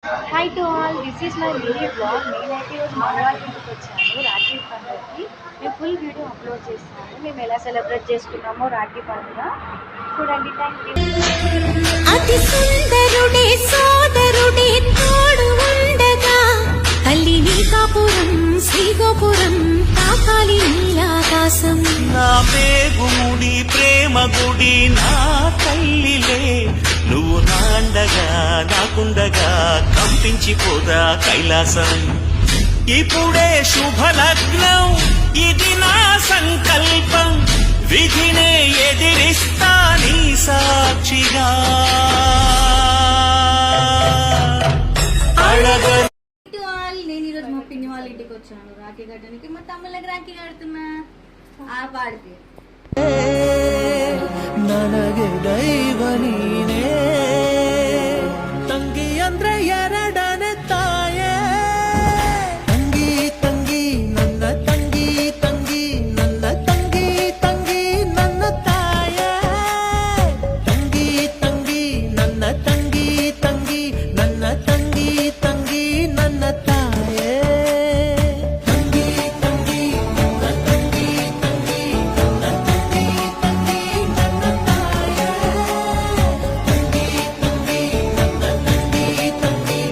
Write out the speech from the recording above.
Hi to all, this is my mini blog. నేనైతే ఈరోజు మా వాళ్ళ ఇంటికి వచ్చాను రాఖీ పండుగకి. నేను ఫుల్ వీడియో అప్లోడ్ చేస్తాను, మేము ఎలా సెలబ్రేట్ చేసుకున్నామో రాఖీ పండుగ చూడండి. Thank you. అతి సుందరుడే సోదరుడే తోడు ఉండగా తల్లిని కాపురం శ్రీగోపురం తాకాలి ఆకాశం. నా పేగుముడి ప్రేమ గుడి నా తల్లిలే, నువ్వు నాండగా నాకుండగా కంపించిపోదా కైలాసం. ఇప్పుడే శుభలగ్నం, ఇది నా సంకల్పం, విధినే ఎదిరిస్తా నీ సాక్షిగా. నేను ఈరోజు మా పిన్ని వాళ్ళ ఇంటికి వచ్చాను రాఖీ కట్టడానికి. మా తమ్ముళ్ళకి రాఖీ కడుతున్నా. ఆ పాడితే ನನಗೆ ದೈವ ನೀನೆ.